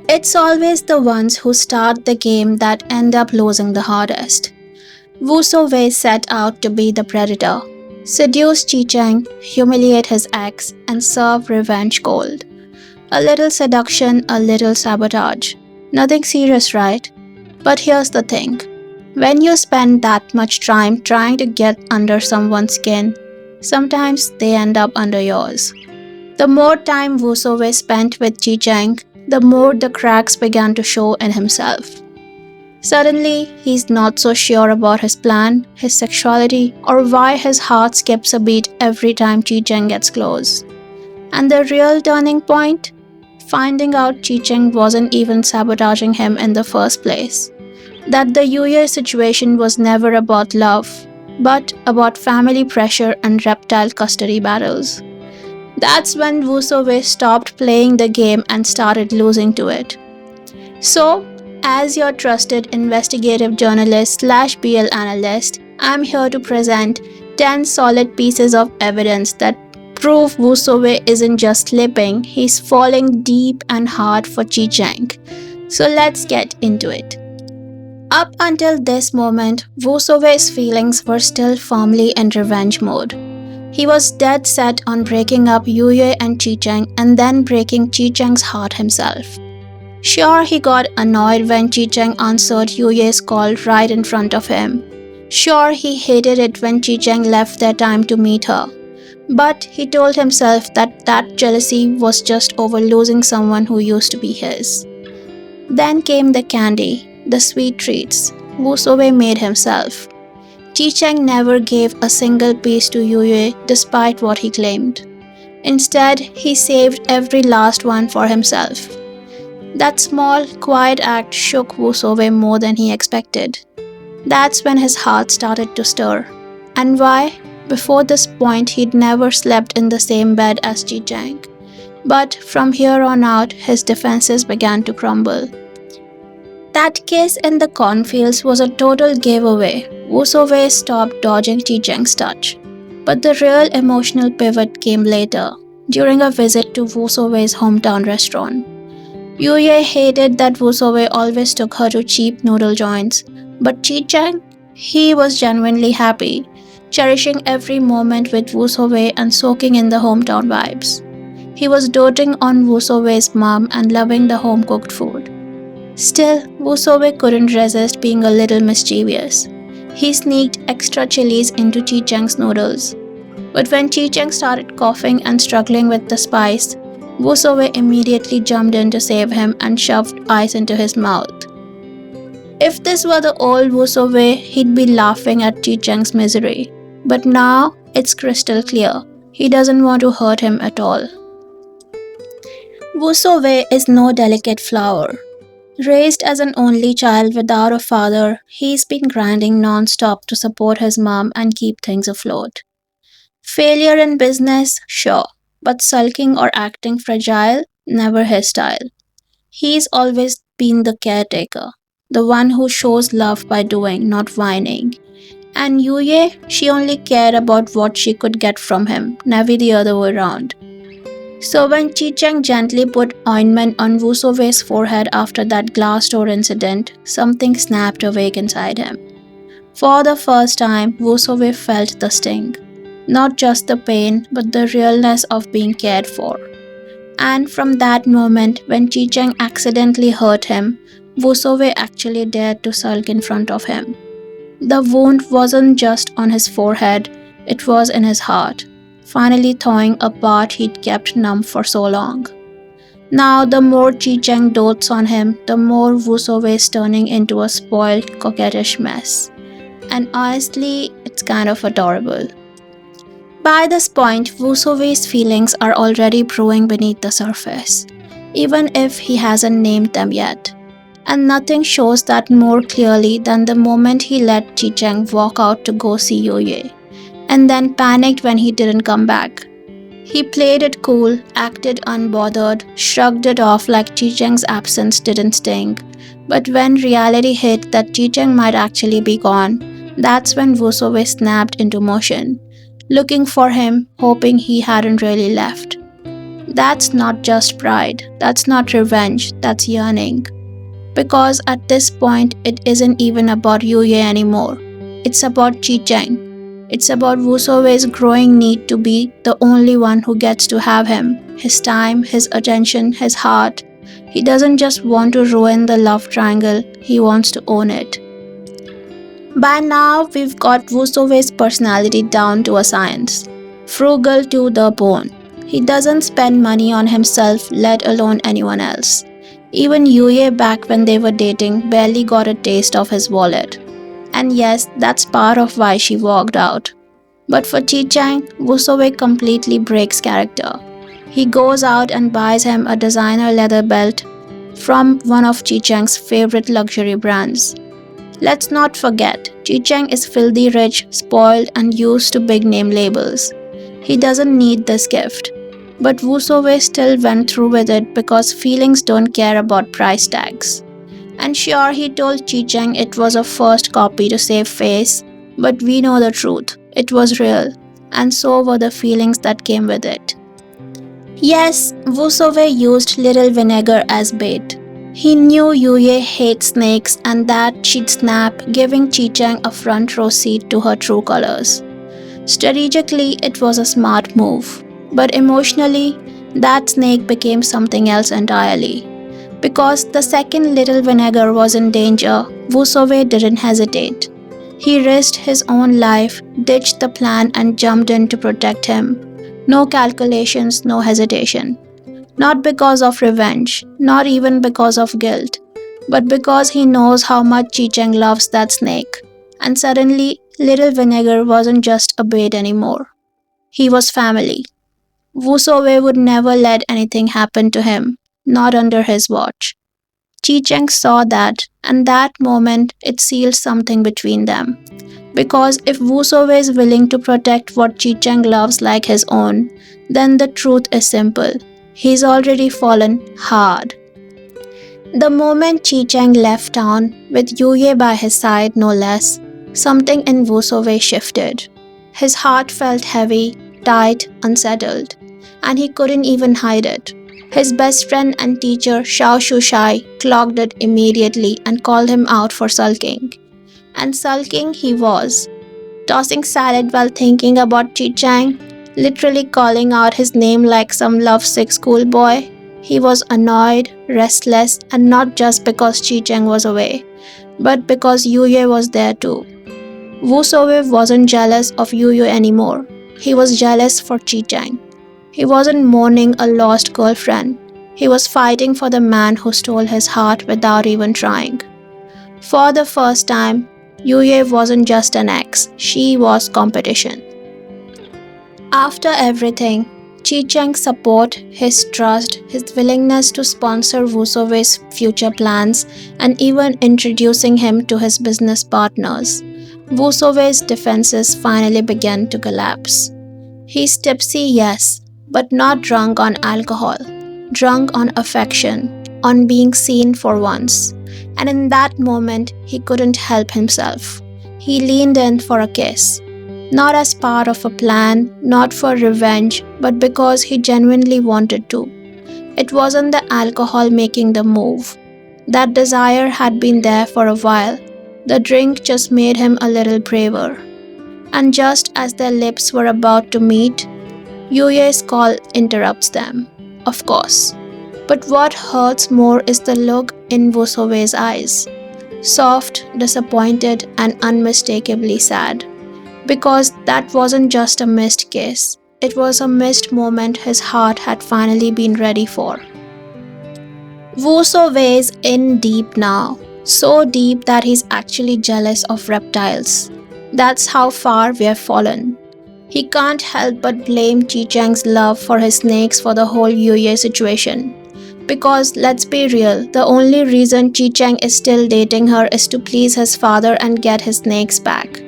It's always the ones who start the game that end up losing the hardest. Wu Suowei set out to be the predator, seduce Chi Cheng, humiliate his ex, and serve revenge cold. A little seduction, a little sabotage. Nothing serious, right? But here's the thing. When you spend that much time trying to get under someone's skin, sometimes they end up under yours. The more time Wu Suowei spent with Chi Cheng, the more the cracks began to show in himself. Suddenly, he's not so sure about his plan, his sexuality, or why his heart skips a beat every time Chi Cheng gets close. And the real turning point? Finding out Chi Cheng wasn't even sabotaging him in the first place. That the Yuye situation was never about love, but about family pressure and reptile custody battles. That's when Wu Suowei stopped playing the game and started losing to it. So, as your trusted investigative journalist / BL analyst, I'm here to present 10 solid pieces of evidence that prove Wu Suowei isn't just slipping, he's falling deep and hard for Chi Cheng. So let's get into it. Up until this moment, Wu Suowei's feelings were still firmly in revenge mode. He was dead set on breaking up Yuye and Chi Cheng and then breaking Chi Cheng's heart himself. Sure, he got annoyed when Chi Cheng answered Yuye's call right in front of him. Sure, he hated it when Chi Cheng left their time to meet her. But he told himself that jealousy was just over losing someone who used to be his. Then came the candy, the sweet treats. Wu Suowei made himself. Chi Cheng never gave a single piece to Yuye despite what he claimed. Instead, he saved every last one for himself. That small, quiet act shook Wu Suowei more than he expected. That's when his heart started to stir. And why? Before this point, he'd never slept in the same bed as Chi Cheng. But from here on out, his defenses began to crumble. That kiss in the cornfields was a total giveaway. Wu Suowei stopped dodging Chi Cheng's touch. But the real emotional pivot came later, during a visit to Wu Suowei's hometown restaurant. Yuye hated that Wu Suowei always took her to cheap noodle joints, but Chi Cheng? He was genuinely happy, cherishing every moment with Wu Suowei and soaking in the hometown vibes. He was doting on Wu Suowei's mom and loving the home-cooked food. Still, Wu Suowei couldn't resist being a little mischievous. He sneaked extra chilies into Chi Cheng's noodles. But when Chi Cheng started coughing and struggling with the spice, Wu Suowei immediately jumped in to save him and shoved ice into his mouth. If this were the old Wu Suowei, he'd be laughing at Chi Cheng's misery. But now, it's crystal clear. He doesn't want to hurt him at all. Wu Suowei is no delicate flower. Raised as an only child without a father, he's been grinding non-stop to support his mom and keep things afloat. Failure in business, sure, but sulking or acting fragile, never his style. He's always been the caretaker, the one who shows love by doing, not whining. And Yuye, she only cared about what she could get from him, never the other way around. So when Chi Cheng gently put ointment on Wu Suowei's forehead after that glass door incident, something snapped awake inside him. For the first time, Wu Suowei felt the sting. Not just the pain, but the realness of being cared for. And from that moment, when Chi Cheng accidentally hurt him, Wu Suowei actually dared to sulk in front of him. The wound wasn't just on his forehead, it was in his heart, finally thawing a part he'd kept numb for so long. Now, the more Chi Cheng dotes on him, the more Wu Suowei is turning into a spoiled, coquettish mess. And honestly, it's kind of adorable. By this point, Wu Suowei's feelings are already brewing beneath the surface, even if he hasn't named them yet. And nothing shows that more clearly than the moment he let Chi Cheng walk out to go see Yuye, and then panicked when he didn't come back. He played it cool, acted unbothered, shrugged it off like Chi Cheng's absence didn't sting. But when reality hit that Chi Cheng might actually be gone, that's when Wu Suowei snapped into motion, looking for him, hoping he hadn't really left. That's not just pride, that's not revenge, that's yearning. Because at this point, it isn't even about Yuye anymore. It's about Chi Cheng. It's about Wu Suowei's growing need to be the only one who gets to have him, his time, his attention, his heart. He doesn't just want to ruin the love triangle, he wants to own it. By now, we've got Wu Suowei's personality down to a science. Frugal to the bone. He doesn't spend money on himself, let alone anyone else. Even Yuye back when they were dating barely got a taste of his wallet. And yes, that's part of why she walked out. But for Chi Cheng, Wu Suowei completely breaks character. He goes out and buys him a designer leather belt from one of Chi Cheng's favorite luxury brands. Let's not forget, Chi Cheng is filthy rich, spoiled, and used to big name labels. He doesn't need this gift. But Wu Suowei still went through with it because feelings don't care about price tags. And sure, he told Chi Cheng it was a first copy to save face, but we know the truth. It was real, and so were the feelings that came with it. Yes, Wu Suowei used little vinegar as bait. He knew Yuye hates snakes and that she'd snap, giving Chi Cheng a front row seat to her true colors. Strategically, it was a smart move. But emotionally, that snake became something else entirely. Because the second little vinegar was in danger, Wu Suowei didn't hesitate. He risked his own life, ditched the plan and jumped in to protect him. No calculations, no hesitation. Not because of revenge, not even because of guilt, but because he knows how much Chi Cheng loves that snake. And suddenly, little vinegar wasn't just a bait anymore. He was family. Wu Suowei would never let anything happen to him, not under his watch. Chi Cheng saw that, and that moment it sealed something between them. Because if Wu Suowei is willing to protect what Chi Cheng loves like his own, then the truth is simple. He's already fallen hard. The moment Chi Cheng left town, with Yuye by his side no less, something in Wu Suowei shifted. His heart felt heavy, tight, unsettled, and he couldn't even hide it. His best friend and teacher Xiao Shushai clocked it immediately and called him out for sulking. And sulking he was, tossing salad while thinking about Chi Cheng, literally calling out his name like some lovesick schoolboy. He was annoyed, restless, and not just because Chi Cheng was away, but because Yuye was there too. Wu Suowei wasn't jealous of Yuye anymore. He was jealous for Chi Cheng. He wasn't mourning a lost girlfriend. He was fighting for the man who stole his heart without even trying. For the first time, Yuye wasn't just an ex, she was competition. After everything, Chi Cheng's support, his trust, his willingness to sponsor Wu Suowei's future plans, and even introducing him to his business partners, Wu Suowei's defenses finally began to collapse. He's tipsy, yes, but not drunk on alcohol, drunk on affection, on being seen for once. And in that moment, he couldn't help himself. He leaned in for a kiss. Not as part of a plan, not for revenge, but because he genuinely wanted to. It wasn't the alcohol making the move. That desire had been there for a while. The drink just made him a little braver. And just as their lips were about to meet, Yuye's call interrupts them. Of course. But what hurts more is the look in Wu Suowei's eyes. Soft, disappointed, and unmistakably sad. Because that wasn't just a missed kiss. It was a missed moment his heart had finally been ready for. Wu Suowei's in deep now. So deep that he's actually jealous of reptiles. That's how far we have fallen. He can't help but blame Chi Cheng's love for his snakes for the whole Yuye situation. Because let's be real, the only reason Chi Cheng is still dating her is to please his father and get his snakes back.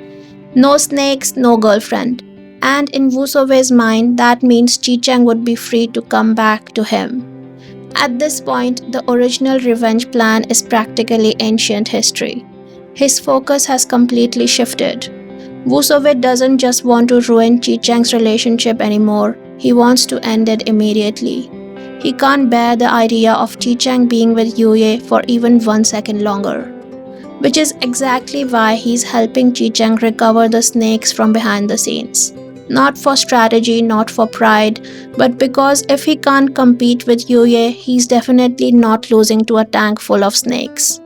No snakes, no girlfriend. And in Wu Suowei's mind, that means Chi Cheng would be free to come back to him. At this point, the original revenge plan is practically ancient history. His focus has completely shifted. Wu Suowei doesn't just want to ruin Chi Cheng's relationship anymore. He wants to end it immediately. He can't bear the idea of Chi Cheng being with Yue for even 1 second longer, which is exactly why he's helping Chi Cheng recover the snakes from behind the scenes. Not for strategy, not for pride, but because if he can't compete with Yue, he's definitely not losing to a tank full of snakes.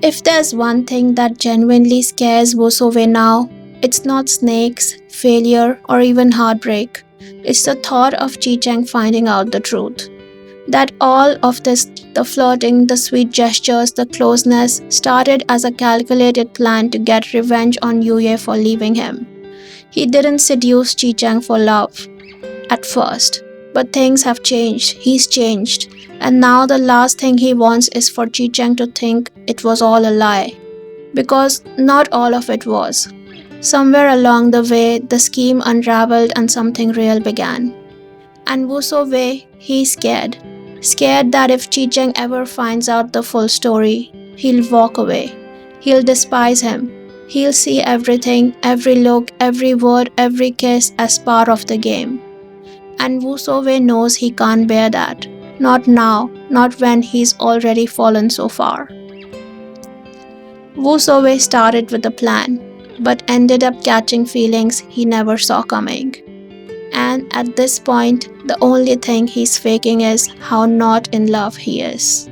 If there's one thing that genuinely scares Wu Suowei now, it's not snakes, failure, or even heartbreak. It's the thought of Chi Cheng finding out the truth. That all of this, the flirting, the sweet gestures, the closeness, started as a calculated plan to get revenge on Yue for leaving him. He didn't seduce Chi Cheng for love at first, but things have changed. He's changed. And now the last thing he wants is for Chi Cheng to think it was all a lie. Because not all of it was. Somewhere along the way, the scheme unraveled and something real began. And Wu Suowei, he's scared. Scared that if Chi Cheng ever finds out the full story, he'll walk away. He'll despise him. He'll see everything, every look, every word, every kiss as part of the game. And Wu Suowei knows he can't bear that. Not now, not when he's already fallen so far. Wu Suowei started with a plan, but ended up catching feelings he never saw coming. And at this point, the only thing he's faking is how not in love he is.